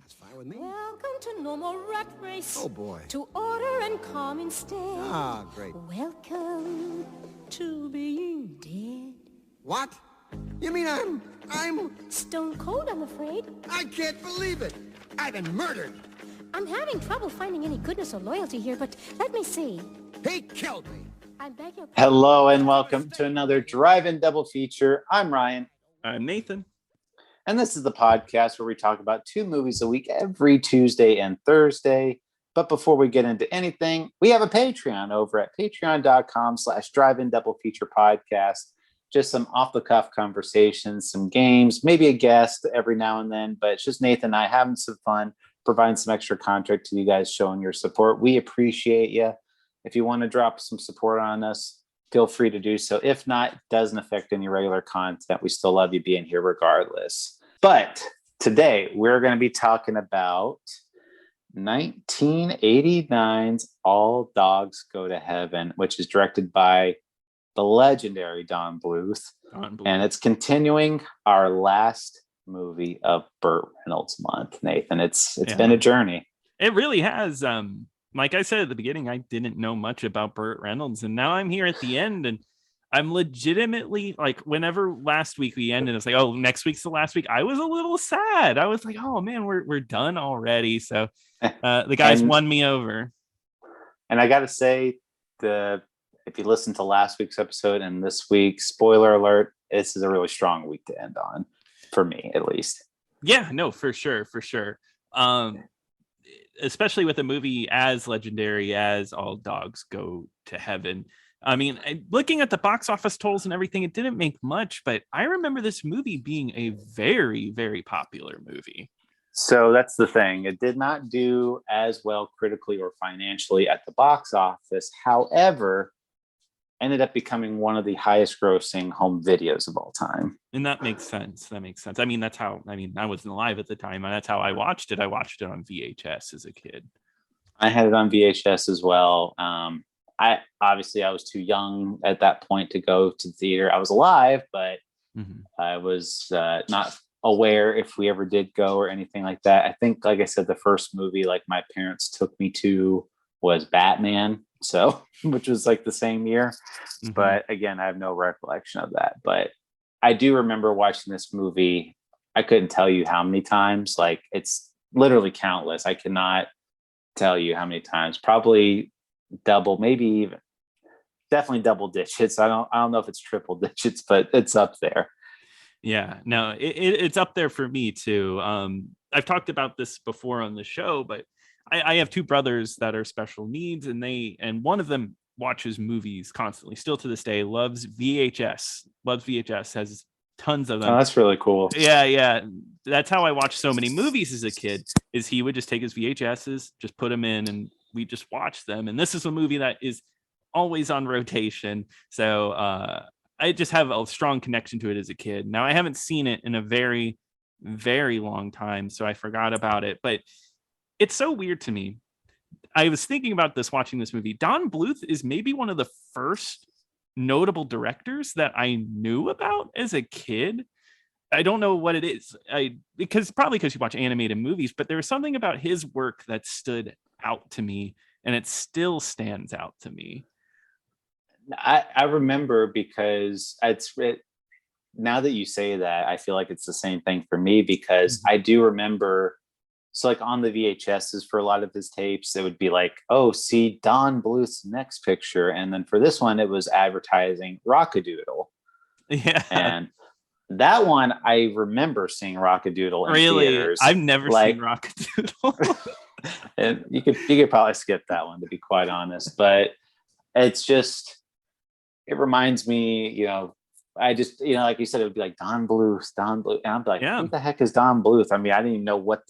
That's fine with me. Welcome to no more rat race. Oh, boy. To order and calm instead. Ah, great. Welcome to being dead. What? You mean I'm... Stone cold, I'm afraid. I can't believe it. I've been murdered. I'm having trouble finding any goodness or loyalty here, but let me see. He killed me. I beg your pardon. Hello and welcome to another Drive-In Double Feature. I'm Ryan. I'm Nathan. And this is the podcast where we talk about 2 movies a week every Tuesday and Thursday. But before we get into anything, we have a Patreon over at patreon.com/drive-in-double-feature-podcast. Just some off-the-cuff conversations, some games, maybe a guest every now and then. But it's just Nathan and I having some fun, providing some extra content to you guys, showing your support. We appreciate you. If you want to drop some support on us, feel free to do so. If not, it doesn't affect any regular content. We still love you being here regardless. But today we're going to be talking about 1989's All Dogs Go to Heaven, which is directed by the legendary Don Bluth. And it's continuing our last movie of Burt Reynolds month, Nathan. It's been a journey. It really has. Like I said at the beginning, I didn't know much about Burt Reynolds, and now I'm here at the end, and I'm legitimately like, whenever last week we ended, it's like, oh, next week's the last week. I was a little sad. I was like, oh man, we're done already. So the guys won me over. And I got to say, if you listen to last week's episode and this week, spoiler alert, this is a really strong week to end on, for me at least. Yeah, no, for sure. Especially with a movie as legendary as All Dogs Go to Heaven. I mean, looking at the box office totals and everything, it didn't make much, but I remember this movie being a very, very popular movie. So that's the thing. It did not do as well critically or financially at the box office. However, ended up becoming one of the highest grossing home videos of all time. And that makes sense. I mean, I wasn't alive at the time. That's how I watched it. I watched it on VHS as a kid. I had it on VHS as well. I was too young at that point to go to the theater. I was alive, but I was not aware if we ever did go or anything like that. I think, like I said, the first movie like my parents took me to was Batman. So, which was like the same year. But again, I have no recollection of that. But I do remember watching this movie. I couldn't tell you how many times. Like, it's literally countless. I cannot tell you how many times. Probably double, maybe even, definitely double digits. I don't know if it's triple digits, but it's up there. Yeah, no, it's up there for me too. I've talked about this before on the show, but I have 2 brothers that are special needs, and one of them watches movies constantly, still to this day, loves VHS, has tons of them. Oh, that's really cool. Yeah. That's how I watched so many movies as a kid, is he would just take his VHSs, just put them in, and we just watch them. And this is a movie that is always on rotation. So I just have a strong connection to it as a kid. Now, I haven't seen it in a very, very long time, so I forgot about it. But it's so weird to me. I was thinking about this watching this movie. Don Bluth is maybe one of the first notable directors that I knew about as a kid. I don't know what it is. Because you watch animated movies, but there was something about his work that stood out to me, and it still stands out to me. I remember, because now that you say that, I feel like it's the same thing for me, because I do remember. So like on the VHSs for a lot of his tapes, it would be like, oh, see Don Bluth's next picture. And then for this one, it was advertising Rockadoodle. Yeah. And that one, I remember seeing Rockadoodle in theaters. I've never seen Rockadoodle. And you could probably skip that one, to be quite honest. But it's just, it reminds me, I just, like you said, it would be like Don Bluth. And I'm like, who the heck is Don Bluth? I mean, I didn't know what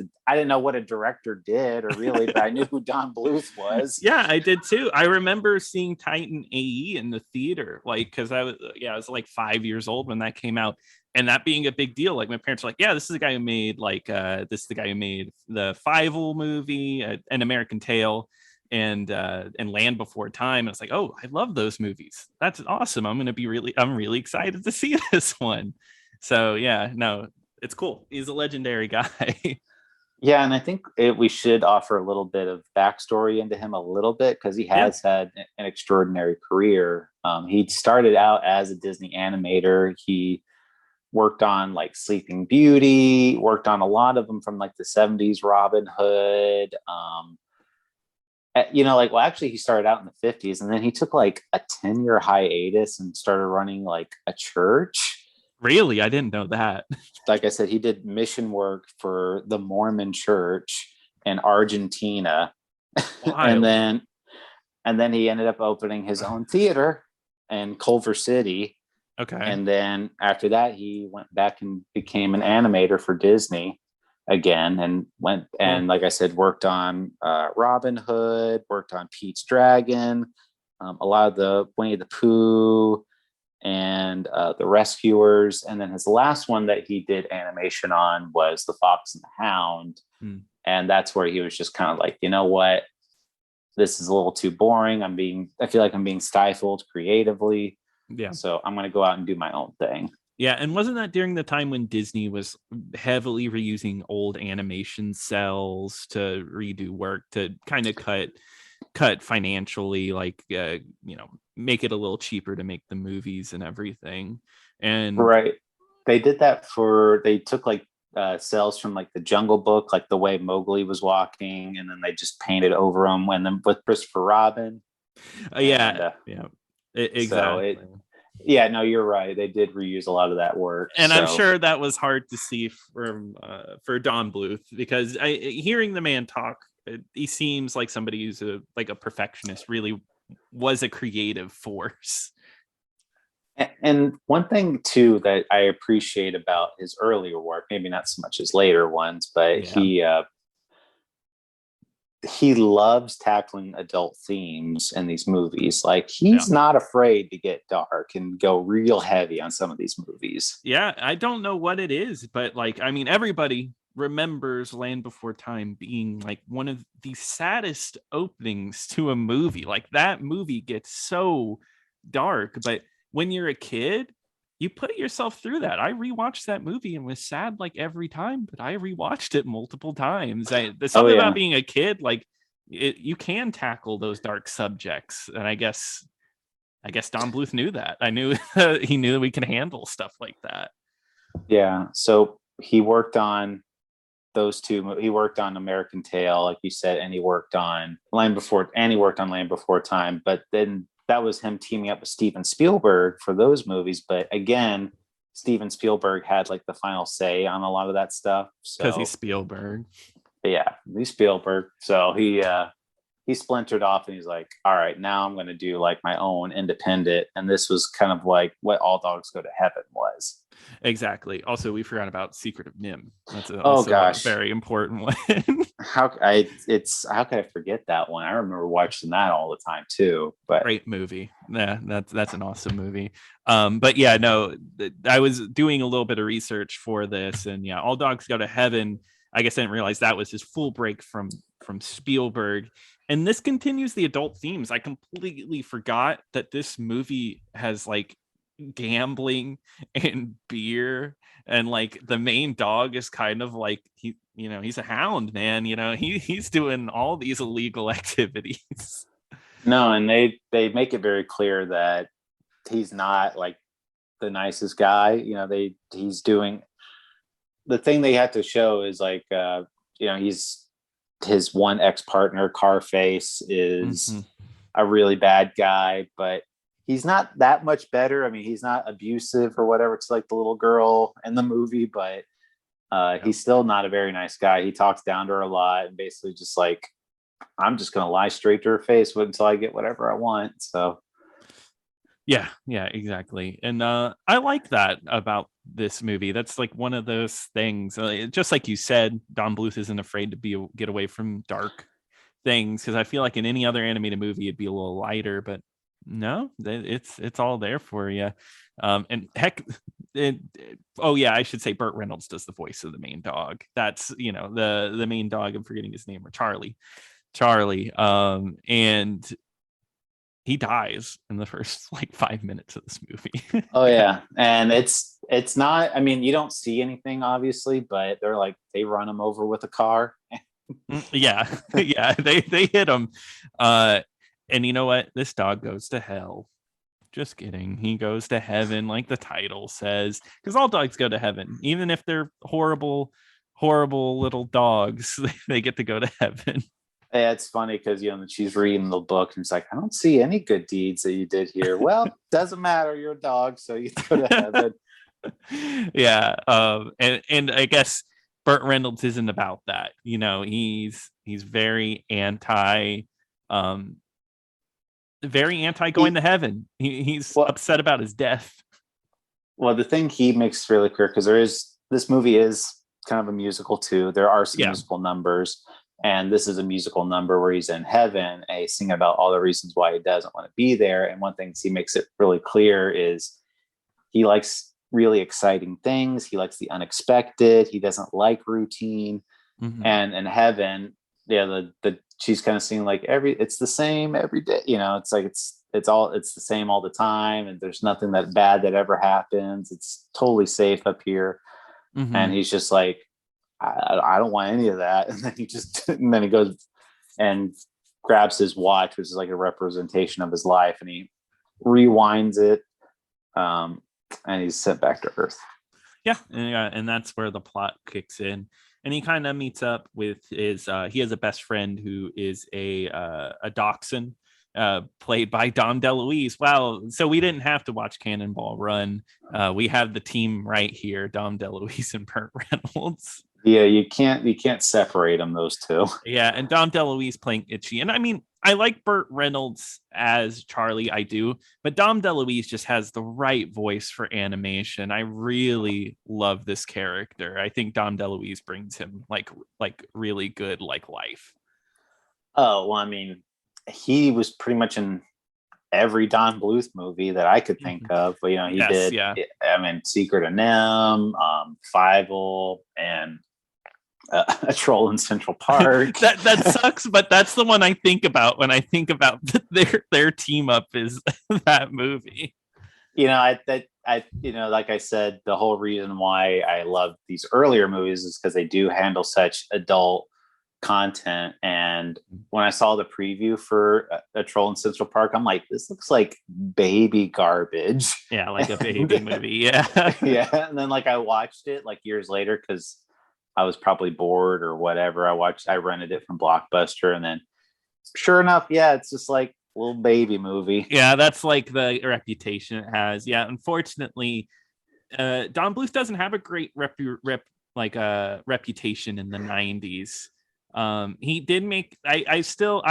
a director did, or really, but I knew who Don Bluth was. Yeah, I did too. I remember seeing Titan AE in the theater, because I was like 5 years old when that came out, and that being a big deal. Like, my parents were like, yeah, this is the guy who made the the Fievel movie, An American Tail, and Land Before Time. And it's like, oh, I love those movies. That's awesome. I'm really excited to see this one. So yeah, no, it's cool. He's a legendary guy. Yeah, and I think we should offer a little bit of backstory into him a little bit, because he has had an extraordinary career. He started out as a Disney animator. He worked on like Sleeping Beauty, worked on a lot of them from like the 70s, Robin Hood. Actually, he started out in the 50s, and then he took like a 10-year hiatus and started running like a church. Really? I didn't know that. Like I said, he did mission work for the Mormon Church in Argentina. and then he ended up opening his own theater in Culver City. Okay. And then after that, he went back and became an animator for Disney again, and went and, like I said, worked on Robin Hood, worked on Pete's Dragon, a lot of the Winnie the Pooh, and the Rescuers. And then his last one that he did animation on was The Fox and the Hound. And that's where he was just kind of like, you know what, this is a little too boring. I feel like I'm being stifled creatively. Yeah. So I'm going to go out and do my own thing. Yeah. And wasn't that during the time when Disney was heavily reusing old animation cells to redo work to kind of cut financially, like, make it a little cheaper to make the movies and everything? And right. They did that they took like cells from like the Jungle Book, like the way Mowgli was walking, and then they just painted over them. And then with Christopher Robin. Exactly. No, you're right. They did reuse a lot of that work. And I'm sure that was hard to see for Don Bluth, because hearing the man talk, he seems like somebody who's a perfectionist, really was a creative force. And one thing too that I appreciate about his earlier work, maybe not so much his later ones, but he loves tackling adult themes in these movies. Like, he's not afraid to get dark and go real heavy on some of these movies. Yeah, I don't know what it is, but everybody remembers Land Before Time being like one of the saddest openings to a movie. Like, that movie gets so dark, but when you're a kid, you put yourself through that. I rewatched that movie and was sad like every time, but I rewatched it multiple times. There's something about being a kid, like you can tackle those dark subjects, and I guess Don Bluth knew that. I knew he knew that we can handle stuff like that. Yeah. So he worked on those two. He worked on American Tail, like you said, and he worked on Land Before Time. But then that was him teaming up with Steven Spielberg for those movies. But again, Steven Spielberg had like the final say on a lot of that stuff. Because he's Spielberg. Yeah, he's Spielberg. So he splintered off, and he's like, all right, now I'm going to do like my own independent. And this was kind of like what All Dogs Go to Heaven was. Exactly. Also, we forgot about Secret of Nim. That's a very important one. How could I forget that one? I remember watching that all the time too. But great movie. Yeah, that's an awesome movie. But yeah, no, I was doing a little bit of research for this, and yeah, All Dogs Go to Heaven. I guess I didn't realize that was his full break from Spielberg. And this continues the adult themes. I completely forgot that this movie has like gambling and beer, and like the main dog is kind of like he's a hound, man. He's doing all these illegal activities. No, and they make it very clear that he's not like the nicest guy. He's doing the thing they have to show is like he's his one ex-partner, Carface, is a really bad guy, but he's not that much better. I mean, he's not abusive or whatever. It's like the little girl in the movie, but he's still not a very nice guy. He talks down to her a lot and basically just like, I'm just going to lie straight to her face until I get whatever I want. So. Yeah, exactly. And I like that about this movie. That's like one of those things, just like you said, Don Bluth isn't afraid to get away from dark things, because I feel like in any other animated movie it'd be a little lighter, but no, it's all there for you. And heck, I should say Burt Reynolds does the voice of the main dog. That's the main dog. I'm forgetting his name, or Charlie. And he dies in the first like 5 minutes of this movie. Oh yeah, and it's not. I mean, you don't see anything obviously, but they run him over with a car. Yeah, yeah, they hit him. And you know what? This dog goes to hell. Just kidding. He goes to heaven, like the title says, because all dogs go to heaven, even if they're horrible, horrible little dogs. They get to go to heaven. Yeah, it's funny because she's reading the book and it's like, I don't see any good deeds that you did here. Well, doesn't matter. You're a dog, so you go to heaven. Yeah, and I guess Burt Reynolds isn't about that. He's very anti going to heaven. He's upset about his death. Well, the thing he makes really clear, because this movie is kind of a musical too. There are some musical numbers, and this is a musical number where he's in heaven and he's singing about all the reasons why he doesn't want to be there. And one thing he makes it really clear is he likes really exciting things. He likes the unexpected. He doesn't like routine. Mm-hmm. And in heaven, she's kind of seeing like it's the same every day. It's like it's the same all the time, and there's nothing that bad that ever happens. It's totally safe up here. Mm-hmm. And he's just like, I don't want any of that. And then he goes and grabs his watch, which is like a representation of his life, and he rewinds it, and he's sent back to Earth. Yeah, and that's where the plot kicks in. And he kind of meets up with he has a best friend who is a dachshund, played by Dom DeLuise. Wow. So we didn't have to watch Cannonball Run. We have the team right here, Dom DeLuise and Burt Reynolds. Yeah, you can't separate them, those two. Yeah, and Dom DeLuise playing Itchy. And I mean, I like Burt Reynolds as Charlie, I do, but Dom DeLuise just has the right voice for animation. I really love this character. I think Dom DeLuise brings him like really good life. Oh, well, I mean, he was pretty much in every Don Bluth movie that I could think of. But he did. Yeah. I mean, Secret of NIMH, Fievel, and A Troll in Central Park. that sucks, but that's the one I think about when I think about their team up is that movie. Like I said, the whole reason why I love these earlier movies is because they do handle such adult content. And when I saw the preview for A Troll in Central Park, I'm like, this looks like baby garbage. Yeah, like a baby movie. Yeah. Yeah. And then I watched it years later because I was probably bored or whatever. I rented it from Blockbuster, and then sure enough, yeah, it's just like a little baby movie. Yeah, that's like the reputation it has. Yeah, unfortunately, Don Bluth doesn't have a great reputation in the 90s. He did make I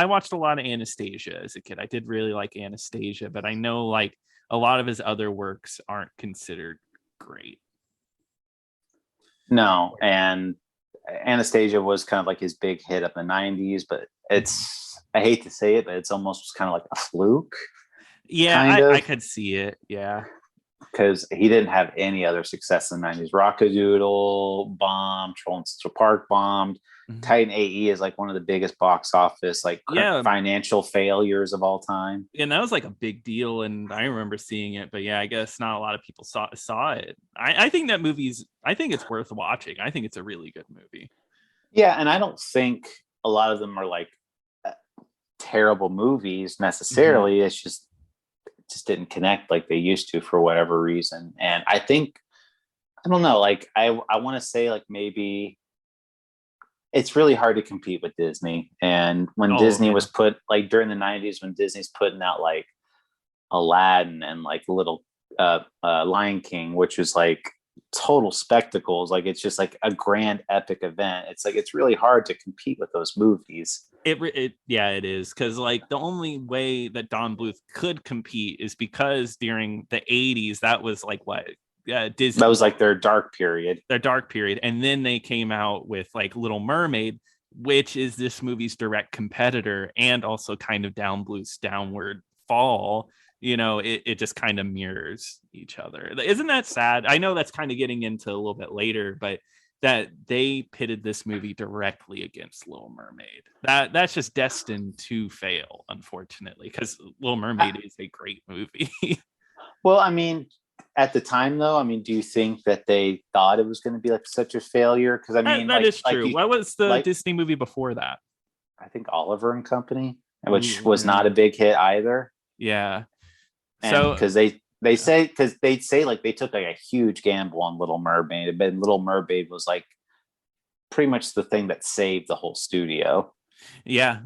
watched a lot of Anastasia as a kid. I did really like Anastasia, but I know a lot of his other works aren't considered great. No, and Anastasia was kind of his big hit of the 90s, but I hate to say it, but it's almost kind of like a fluke. Yeah, I could see it. Yeah. Because he didn't have any other success in the 90s. Rockadoodle bombed, Troll in Central Park bombed. Mm-hmm. Titan AE is one of the biggest box office financial failures of all time. And that was a big deal, and I remember seeing it. But yeah, I guess not a lot of people saw it. I think that I think it's worth watching. I think it's a really good movie. Yeah, and I don't think a lot of them are terrible movies necessarily. Mm-hmm. It's just didn't connect like they used to for whatever reason. And I think, I don't know, I want to say maybe it's really hard to compete with Disney. And when Disney was put during the 90s, when Disney's putting out Aladdin and little Lion King, which was total spectacles, it's just a grand epic event. It's really hard to compete with those movies. It is, because the only way that Don Bluth could compete is because during the 80s that was Disney, that was their dark period, and then they came out with Little Mermaid, which is this movie's direct competitor, and also kind of Don Bluth's downward fall. It just kind of mirrors each other. Isn't that sad? I know that's kind of getting into a little bit later, but that they pitted this movie directly against Little Mermaid. That's just destined to fail, unfortunately, because Little Mermaid is a great movie. Well, I mean, at the time, though, I mean, do you think that they thought it was going to be like such a failure? Because I mean, that is true. What was the like, Disney movie before that? I think Oliver and Company, which Ooh, was not a big hit either. Yeah. And So because they say like they took like a huge gamble on Little Mermaid, but Little Mermaid was like pretty much the thing that saved the whole studio. yeah,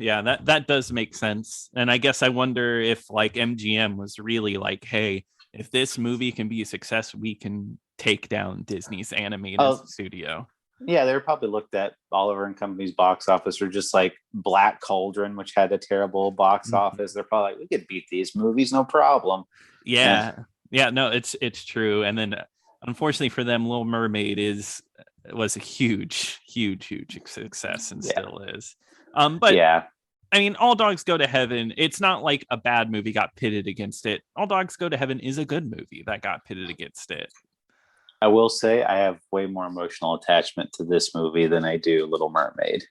that does make sense. And I guess I wonder if like MGM was really like, hey, if this movie can be a success, we can take down Disney's animated studio. Yeah, they were probably looked at Oliver and Company's box office, or just like Black Cauldron, which had a terrible box office. They're probably like, we could beat these movies, no problem. Yeah, no, it's true. And then unfortunately for them, Little Mermaid was a huge success and still is. But yeah, I mean, All Dogs Go to Heaven, it's not like a bad movie got pitted against it. All Dogs Go to Heaven is a good movie that got pitted against it. I will say I have way more emotional attachment to this movie than I do Little Mermaid.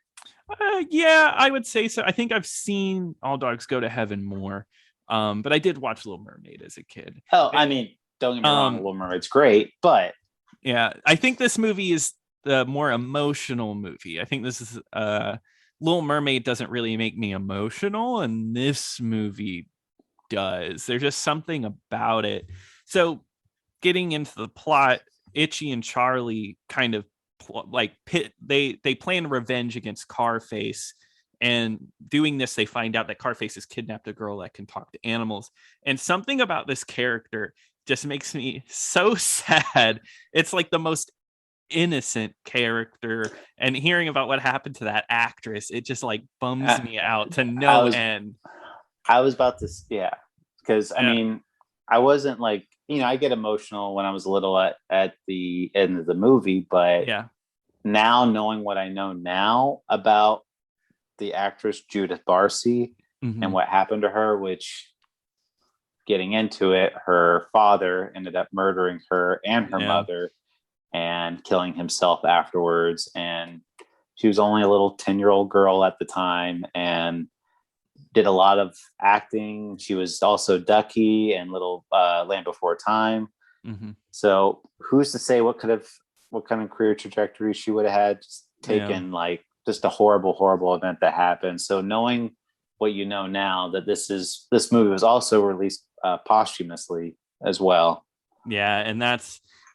Yeah, I would say so. I think I've seen All Dogs Go to Heaven more, but I did watch Little Mermaid as a kid. Oh, I mean, don't get me wrong, Little Mermaid's great, but yeah, I think this movie is the more emotional movie. I think this is Little Mermaid doesn't really make me emotional, and this movie does. There's just something about it. So, getting into the plot, Itchy and Charlie kind of they plan revenge against Carface, and doing this they find out that Carface has kidnapped a girl that can talk to animals, and something about this character just makes me so sad. It's like the most innocent character, and hearing about what happened to that actress, it just like bums me out to no end. I was about to, because I mean, I wasn't like, I get emotional when I was little at the end of the movie, but now knowing what I know now about the actress Judith Barcy and what happened to her, which, getting into it, her father ended up murdering her and her mother and killing himself afterwards. And she was only a little 10-year-old girl at the time and did a lot of acting. She was also Ducky and Little Land Before Time. So who's to say what kind of career trajectory she would have had, just taken like just a horrible event that happened. So knowing what you know now, that this movie was also released posthumously as well. Yeah, and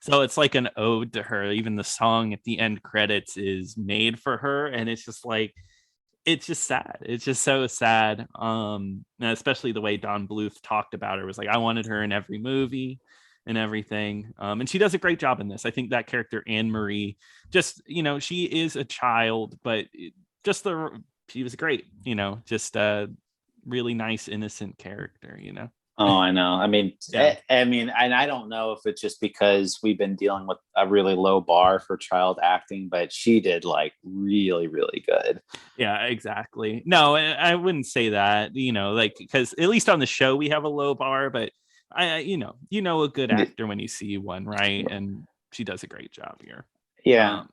so it's like an ode to her. Even the song at the end credits is made for her, and it's just like, it's just sad. It's just so sad. And especially the way Don Bluth talked about her was like, I wanted her in every movie and everything. And she does a great job in this. I think that character, Anne Marie, just, she is a child, but she was great, just a really nice, innocent character, Oh, I know. I mean, and I don't know if it's just because we've been dealing with a really low bar for child acting, but she did like really, really good. Yeah, exactly. No, I wouldn't say that, like, because at least on the show we have a low bar, but a good actor when you see one, right? And she does a great job here. Yeah.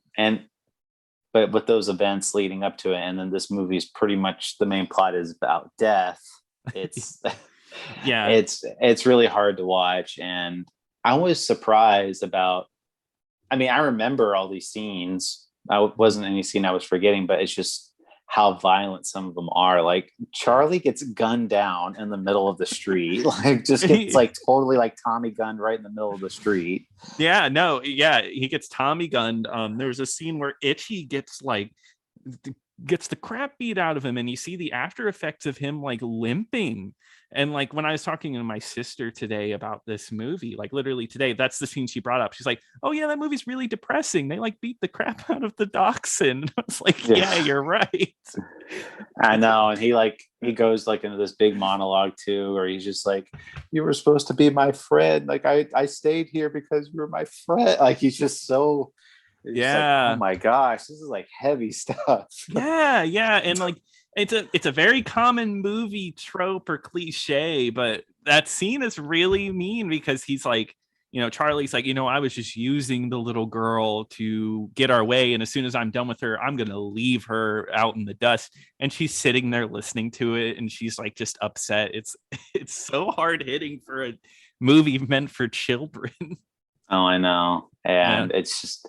But with those events leading up to it, and then this movie is pretty much, the main plot is about death. It's it's really hard to watch, and I was surprised about, I mean, I remember all these scenes. I wasn't any scene I was forgetting, but it's just how violent some of them are. Like Charlie gets gunned down in the middle of the street, like just gets like totally like Tommy gunned right in the middle of the street. He gets Tommy gunned. There's a scene where Itchy gets the crap beat out of him, and you see the after effects of him like limping. And like when I was talking to my sister today about this movie, like literally today, that's the scene she brought up. She's like, oh yeah, that movie's really depressing. They like beat the crap out of the dachshund. I was like, yeah, you're right. I know. And he goes like into this big monologue too, where he's just like, you were supposed to be my friend. Like I stayed here because you were my friend. Like he's just so, like, oh my gosh, this is like heavy stuff. And like it's a very common movie trope or cliche, but that scene is really mean because he's like, Charlie's like, I was just using the little girl to get our way, and as soon as I'm done with her, I'm gonna leave her out in the dust. And she's sitting there listening to it, and she's like just upset. It's so hard hitting for movie meant for children. Oh, I know. And it's just,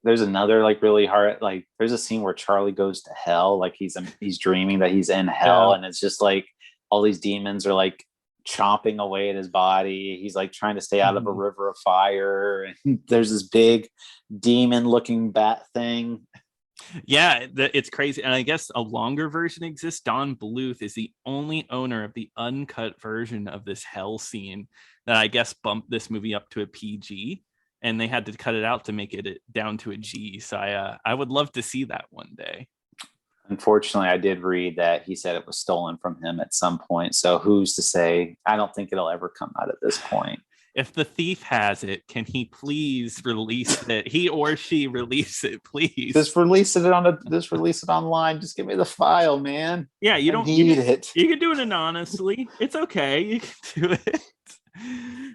there's another like really hard, like there's a scene where Charlie goes to hell. Like he's dreaming that he's in hell. And it's just like all these demons are like chomping away at his body. He's like trying to stay out of a river of fire. And there's this big demon looking bat thing. Yeah, it's crazy. And I guess a longer version exists. Don Bluth is the only owner of the uncut version of this hell scene that I guess bumped this movie up to a PG, and they had to cut it out to make it down to a G. So I would love to see that one day. Unfortunately, I did read that he said it was stolen from him at some point. So who's to say? I don't think it'll ever come out at this point. If the thief has it, can he please release it? He or she release it, please. Just release it online. Just give me the file, man. Yeah, you don't need it. You can do it anonymously. It's okay. You can do it.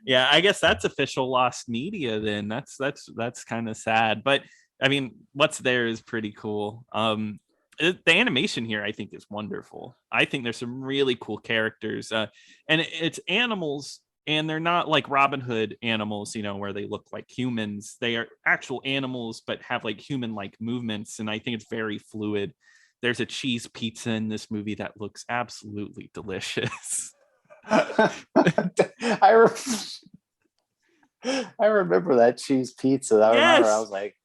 Yeah, I guess that's official lost media then. That's kind of sad. But I mean, what's there is pretty cool. The animation here I think is wonderful. I think there's some really cool characters. And it's animals. And they're not like Robin Hood animals, where they look like humans. They are actual animals, but have like human-like movements. And I think it's very fluid. There's a cheese pizza in this movie that looks absolutely delicious. I remember that cheese pizza. I was like,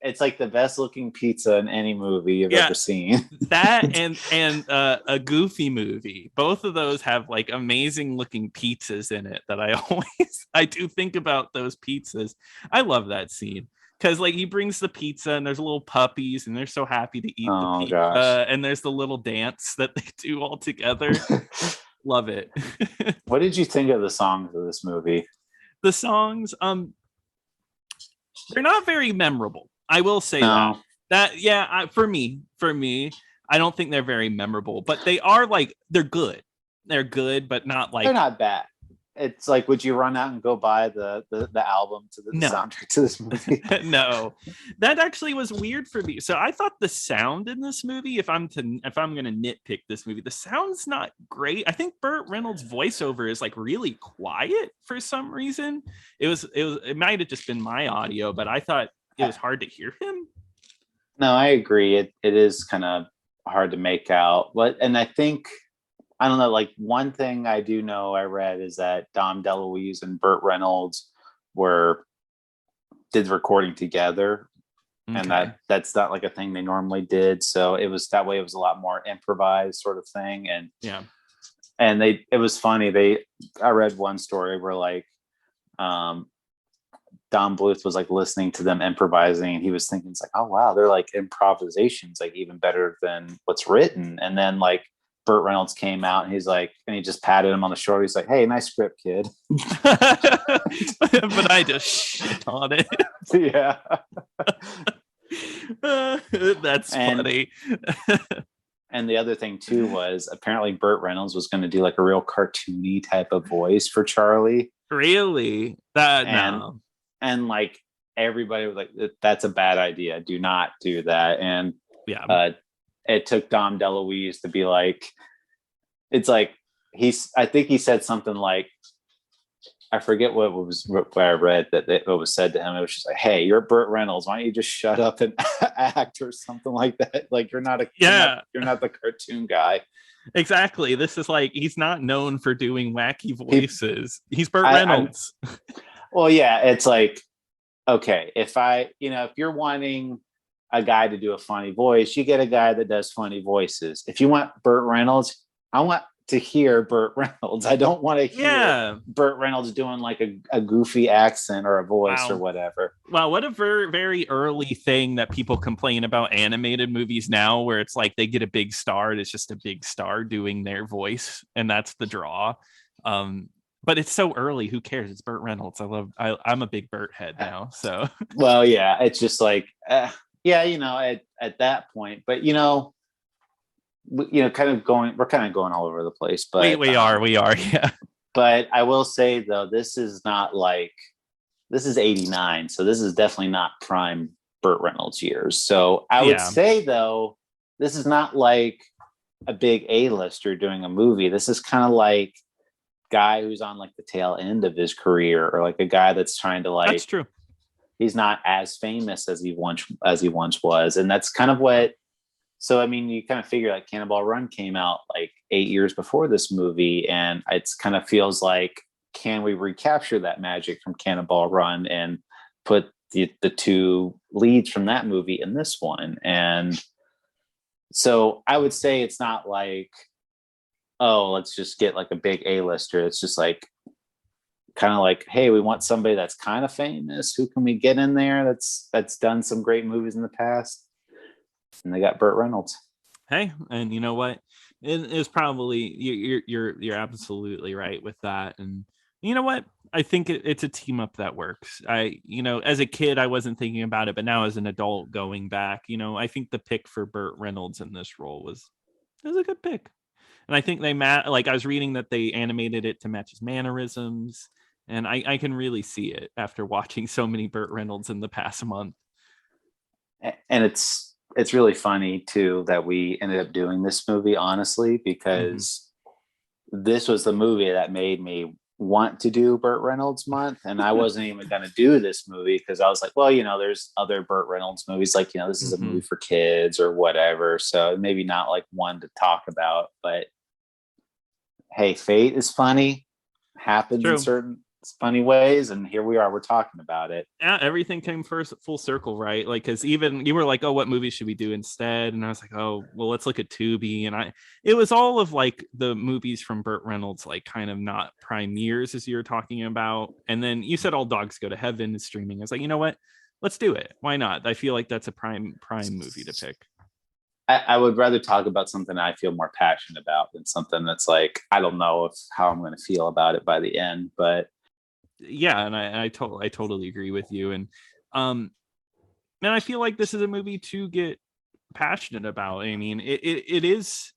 it's like the best looking pizza in any movie you've ever seen. That and a Goofy movie. Both of those have like amazing looking pizzas in it that I do think about those pizzas. I love that scene because like he brings the pizza and there's little puppies and they're so happy to eat the pizza. Gosh. And there's the little dance that they do all together. Love it. What did you think of the songs of this movie? The songs, they're not very memorable. I will say for me, I don't think they're very memorable, but they are like, they're good, but not like, they're not bad. It's like, would you run out and go buy the album to the soundtrack to this movie? No, that actually was weird for me. So I thought the sound in this movie, if I'm going to nitpick this movie, the sound's not great. I think Burt Reynolds' voiceover is like really quiet for some reason. It might have just been my audio, but I thought it was hard to hear him. No, I agree. It is kind of hard to make out. And I think, I don't know, like one thing I do know I read is that Dom DeLuise and Burt Reynolds did the recording together. Okay. And that's not like a thing they normally did. So it was that way. It was a lot more improvised sort of thing. And and it was funny. I read one story where like, Don Bluth was like listening to them improvising and he was thinking, it's like, oh wow, they're like improvisations, like even better than what's written. And then like Burt Reynolds came out and he's like, and he just patted him on the shoulder. He's like, hey, nice script, kid. But I just shit on it. Yeah. That's funny. And the other thing too was apparently Burt Reynolds was going to do like a real cartoony type of voice for Charlie. Really? No. And like everybody was like, that's a bad idea. Do not do that. And it took Dom DeLuise to be like, it's like I think he said something like, I forget what I read that what was said to him. It was just like, hey, you're Burt Reynolds. Why don't you just shut up and act or something like that? Like you're not the cartoon guy. Exactly. This is like, he's not known for doing wacky voices. He's Burt Reynolds. Well, yeah, it's like, okay, if you're wanting a guy to do a funny voice, you get a guy that does funny voices. If you want Burt Reynolds, I want to hear Burt Reynolds. I don't want to hear Burt Reynolds doing like a goofy accent or a voice or whatever. Wow, what a very, very early thing that people complain about animated movies now, where it's like they get a big star and it's just a big star doing their voice, and that's the draw. But it's so early. Who cares? It's Burt Reynolds. I'm a big Burt head now. So, well, yeah, it's just like, at that point, but we're kind of going all over the place, but we are. Yeah. But I will say though, this is 89. So this is definitely not prime Burt Reynolds years. So I would say though, this is not like a big A-lister doing a movie. This is kind of like guy who's on like the tail end of his career, or like a guy that's trying to like, That's true. He's not as famous as he once was. And that's kind of what, so I mean, you kind of figure like Cannonball Run came out like 8 years before this movie, and it's kind of feels like, can we recapture that magic from Cannonball Run and put the two leads from that movie in this one? And so I would say it's not like, oh, let's just get like a big A-lister. It's just like kind of like, hey, we want somebody that's kind of famous. Who can we get in there that's done some great movies in the past? And they got Burt Reynolds. Hey, and you know what? It's probably you're absolutely right with that. And you know what? I think it's a team up that works. As a kid, I wasn't thinking about it, but now as an adult going back, I think the pick for Burt Reynolds in this role was a good pick. And I think like I was reading that they animated it to match his mannerisms. And I can really see it after watching so many Burt Reynolds in the past month. And it's really funny too that we ended up doing this movie, honestly, because this was the movie that made me want to do Burt Reynolds month. And I wasn't even going to do this movie because I was like, well, there's other Burt Reynolds movies, like, this is a movie for kids or whatever. So maybe not like one to talk about, but hey, fate is funny, happens in certain funny ways, and here we are, we're talking about it. Yeah, everything came first full circle, right? Like, because even you were like, oh, what movie should we do instead? And I was like, oh, well, let's look at Tubi. And it was all of like the movies from Burt Reynolds, like kind of not prime years as you were talking about. And then you said All Dogs Go to Heaven is streaming. I was like, you know what, let's do it. Why not? I feel like that's a prime movie to pick. I would rather talk about something I feel more passionate about than something that's like, I don't know how I'm going to feel about it by the end. But yeah, and I totally agree with you. And man, I feel like this is a movie to get passionate about. I mean, it is.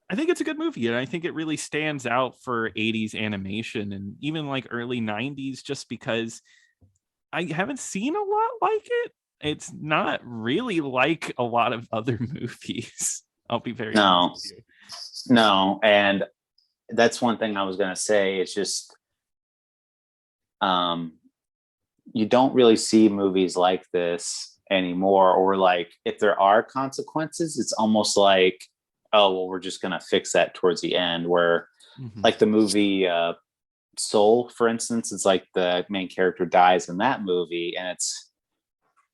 I think it's a good movie, and I think it really stands out for 80s animation and even like early 90s, just because I haven't seen a lot like it. It's not really like a lot of other movies. I'll be very honest with you. No, and that's one thing I was going to say. It's just you don't really see movies like this anymore, or like if there are consequences, it's almost like, oh, well, we're just going to fix that towards the end, where like the movie Soul, for instance, it's like the main character dies in that movie, and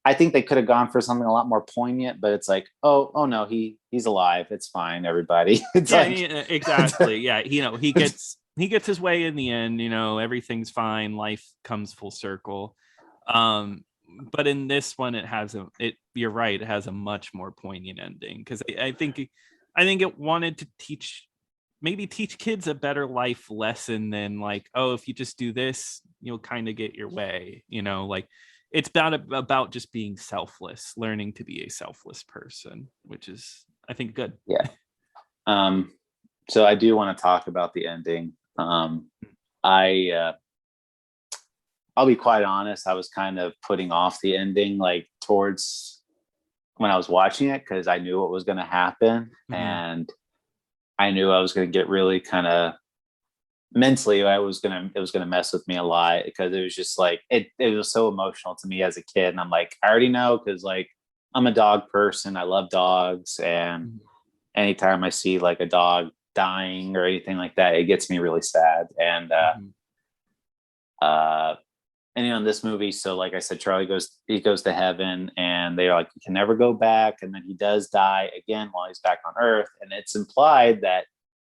I think they could have gone for something a lot more poignant, but it's like, oh no, he's alive, it's fine, everybody. It's exactly. Yeah, he gets his way in the end. Everything's fine, life comes full circle. But in this one, you're right, it has a much more poignant ending, because I think it wanted to teach kids a better life lesson than like, oh, if you just do this, you'll kind of get your way. Like, it's about just being selfless, learning to be a selfless person, which is, I think, good. Yeah. So I do want to talk about the ending. I'll be quite honest, I was kind of putting off the ending like towards when I was watching it, because I knew what was going to happen, and I knew I was going to get really kind of mentally, it was gonna mess with me a lot, because it was just like it was so emotional to me as a kid, and I'm like, I already know, because like I'm a dog person, I love dogs, and anytime I see like a dog dying or anything like that, it gets me really sad. And in this movie, so like I said, Charlie goes to heaven, and they're like, you can never go back, and then he does die again while he's back on Earth, and it's implied that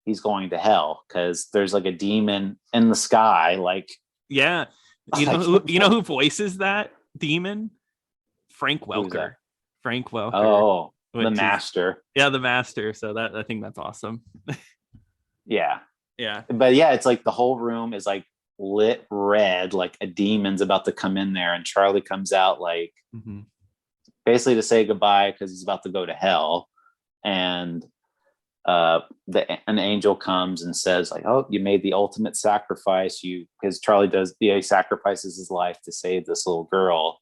he's going to hell because there's like a demon in the sky. Like, yeah, you know who voices that demon? Frank Welker. Frank Welker. Oh, the master. The master. So I think that's awesome. Yeah. Yeah. But yeah, it's like the whole room is like lit red, like a demon's about to come in there, and Charlie comes out like basically to say goodbye because he's about to go to hell. And an angel comes and says like, oh, you made the ultimate sacrifice, because Charlie sacrifices his life to save this little girl.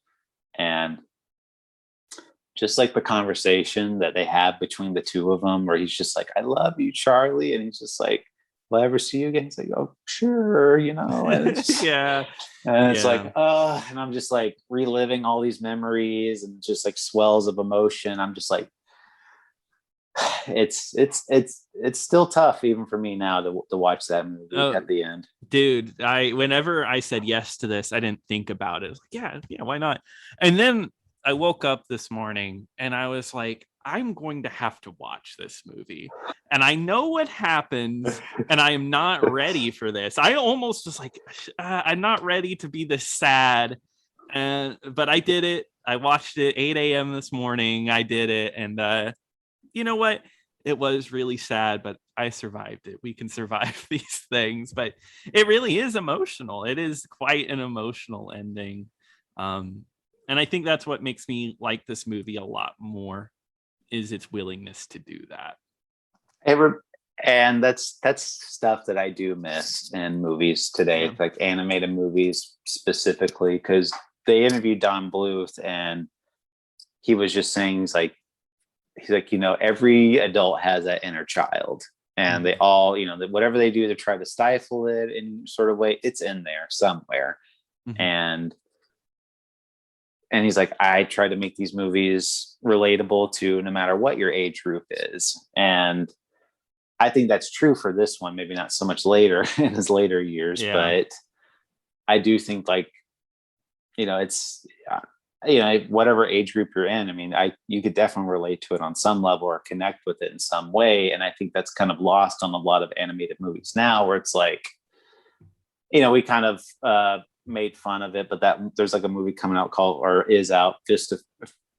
And just like the conversation that they have between the two of them, where he's just like, I love you, Charlie, and he's just like, will I ever see you again? He's like, oh, sure, and it's just, Yeah. and it's like, and I'm just like reliving all these memories and just like swells of emotion. I'm just like, it's still tough even for me now to watch that movie at the end. Dude, whenever I said yes to this, I didn't think about it. I was like, yeah, why not? And then I woke up this morning and I was like, I'm going to have to watch this movie. And I know what happens, and I am not ready for this. I almost was like, I'm not ready to be this sad. But I did it. I watched it 8 a.m. this morning. I did it. And you know what? It was really sad, but I survived it. We can survive these things, but it really is emotional. It is quite an emotional ending. And I think that's what makes me like this movie a lot more, is its willingness to do that. And that's stuff that I do miss in movies today, like animated movies specifically, because they interviewed Don Bluth and he was just saying, he's like, every adult has that inner child, and they all, whatever they do to try to stifle it in sort of way, it's in there somewhere. And he's like, I try to make these movies relatable to no matter what your age group is. And I think that's true for this one, maybe not so much later in his later years, but I do think like, it's, whatever age group you're in, I mean, you could definitely relate to it on some level or connect with it in some way. And I think that's kind of lost on a lot of animated movies now, where it's like, we kind of made fun of it, but that there's like a movie coming out is out, Fist of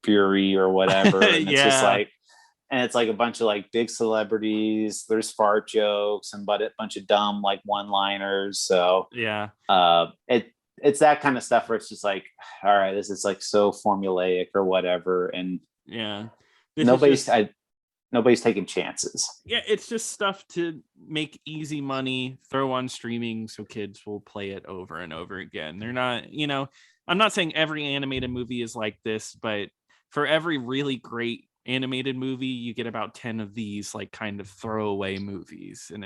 Fury or whatever. And it's just like, and it's like a bunch of like big celebrities. There's fart jokes and a bunch of dumb like one-liners. So it's that kind of stuff where it's just like, all right, this is like so formulaic or whatever, and nobody's taking chances. Yeah, it's just stuff to make easy money, throw on streaming so kids will play it over and over again. They're not, I'm not saying every animated movie is like this, but for every really great animated movie, you get about 10 of these like kind of throwaway movies. And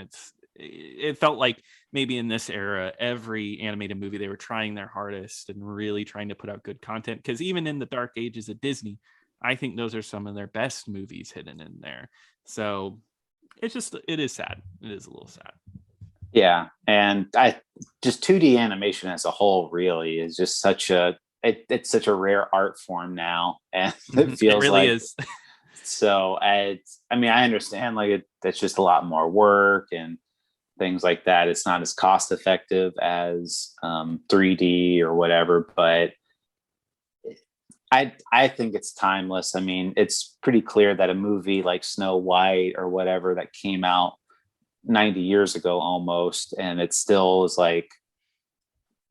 it felt like maybe in this era, every animated movie, they were trying their hardest and really trying to put out good content. Because even in the dark ages of Disney, I think those are some of their best movies hidden in there. So it is sad. It is a little sad. Yeah. And just 2D animation as a whole really is just it's such a rare art form now. And it feels it really is. So I understand like that's just a lot more work and things like that. It's not as cost effective as 3D or whatever, but I think it's timeless. I mean, it's pretty clear that a movie like Snow White or whatever that came out 90 years ago almost, and it still is like,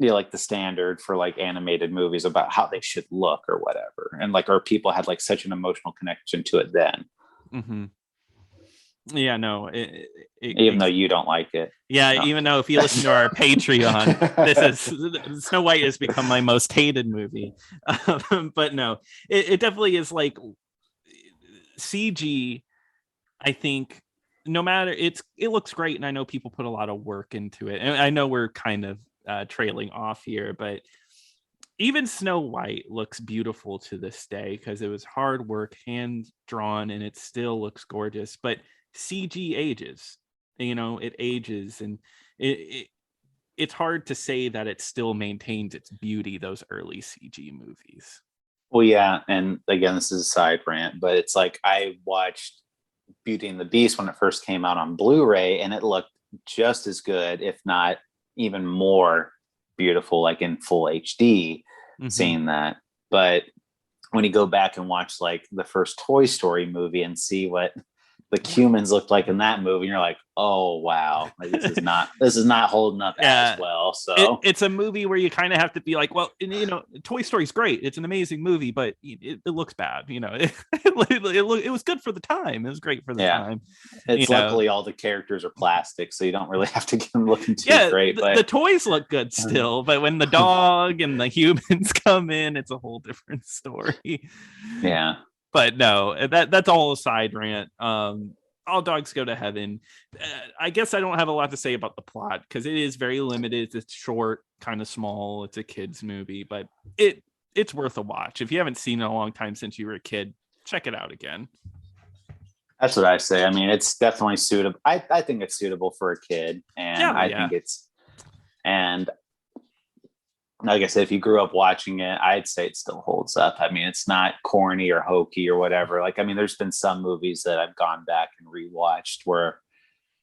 like the standard for like animated movies about how they should look or whatever. And like, our people had like such an emotional connection to it then. Yeah, no, even though you don't like it. Yeah, no. Even though if you listen to our Patreon, Snow White has become my most hated movie. But no, it definitely is like CG. I think no matter it looks great, and I know people put a lot of work into it. And I know we're kind of trailing off here, but even Snow White looks beautiful to this day because it was hard work, hand drawn, and it still looks gorgeous. But CG ages, it ages, and it's hard to say that it still maintains its beauty, those early CG movies. Well, yeah, and again, this is a side rant, but it's like I watched Beauty and the Beast when it first came out on Blu-ray, and it looked just as good, if not even more beautiful, like in full HD, seeing that. But when you go back and watch like the first Toy Story movie and see what the humans looked like in that movie, and you're like, oh wow, like, this is not holding up as well. So it's a movie where you kind of have to be like, well, Toy Story's great, it's an amazing movie, but it looks bad. It was good for the time. It was great for the time. It's luckily all the characters are plastic, so you don't really have to get them looking too great. But the toys look good still, but when the dog and the humans come in, it's a whole different story. Yeah. But no, that's all a side rant. All Dogs Go to Heaven. I guess I don't have a lot to say about the plot because it is very limited. It's short, kind of small. It's a kid's movie, but it's worth a watch. If you haven't seen it in a long time since you were a kid, check it out again. That's what I say. I mean, it's definitely suitable. I think it's suitable for a kid, and I think it's, and like I said, if you grew up watching it, I'd say it still holds up. I mean, it's not corny or hokey or whatever. Like, I mean, there's been some movies that I've gone back and rewatched where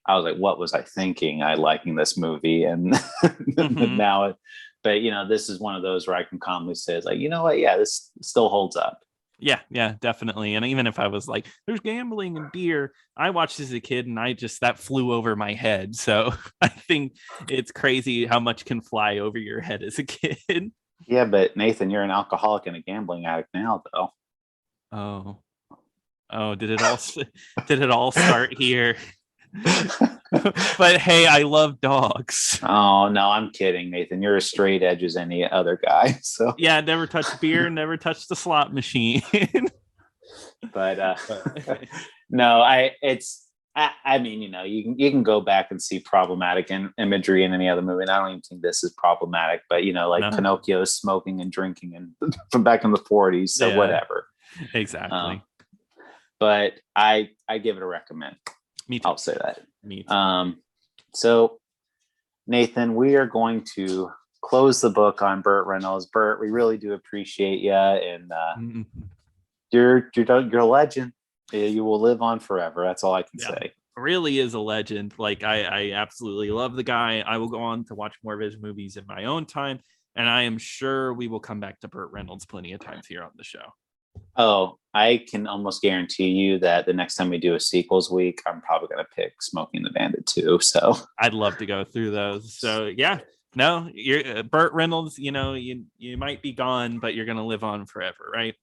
I was like, what was I thinking? I liking this movie. And now, but you know, this is one of those where I can calmly say, it's like, you know what? Yeah, this still holds up. Yeah, definitely. And even if I was like, there's gambling and beer, I watched as a kid and that flew over my head. So I think it's crazy how much can fly over your head as a kid. Yeah, but Nathan, you're an alcoholic and a gambling addict now, though. Oh, did it all start here? But hey, I love dogs. Oh no, I'm kidding, Nathan. You're as straight edge as any other guy. So yeah, never touched beer, never touched the slot machine. But no, I mean, you know, you can go back and see problematic imagery in any other movie. And I don't even think this is problematic, but you know, like Pinocchio smoking and drinking and from back in the 40s. So whatever. Exactly. But I give it a recommend. Me too. I'll say that. Me too. So Nathan, we are going to close the book on Burt Reynolds. Burt, we really do appreciate you, and you're a legend. You will live on forever. That's all I can say. Really is a legend. Like I absolutely love the guy. I will go on to watch more of his movies in my own time, and I am sure we will come back to Burt Reynolds plenty of times here on the show. Oh, I can almost guarantee you that the next time we do a sequels week, I'm probably going to pick Smoking the Bandit too. So I'd love to go through those. So yeah, no, you're Burt Reynolds. You know, you might be gone, but you're going to live on forever, right?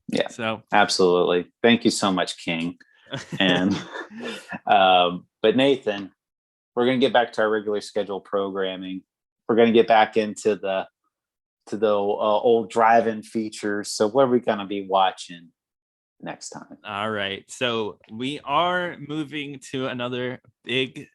Yeah. So absolutely. Thank you so much, King. And but Nathan, we're going to get back to our regular scheduled programming. We're going to get back into the old drive-in features. So what are we going to be watching next time? All right. So we are moving to another big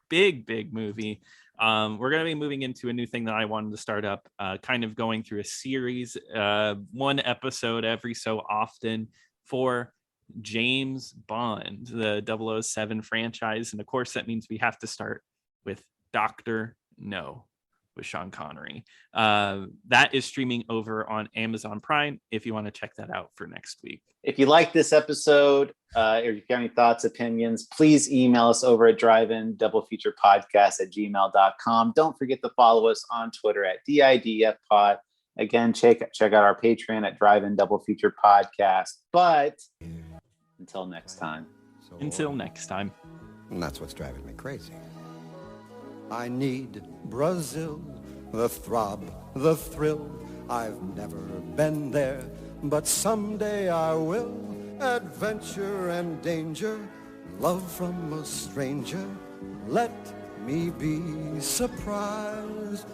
movie. We're going to be moving into a new thing that I wanted to start up, kind of going through a series, one episode every so often for James Bond, the 007 franchise. And of course, that means we have to start with Dr. No. With Sean Connery. That is streaming over on Amazon Prime if you want to check that out for next week. If you like this episode, or if you have any thoughts, opinions, please email us over at driveindoublefeaturpodcast@gmail.com. Don't forget to follow us on Twitter at DIDFpod. Again, check out our Patreon at Drive In Double Feature Podcast. But until next time. And that's what's driving me crazy. I need Brazil, the throb, the thrill. I've never been there, but someday I will. Adventure and danger, love from a stranger. Let me be surprised.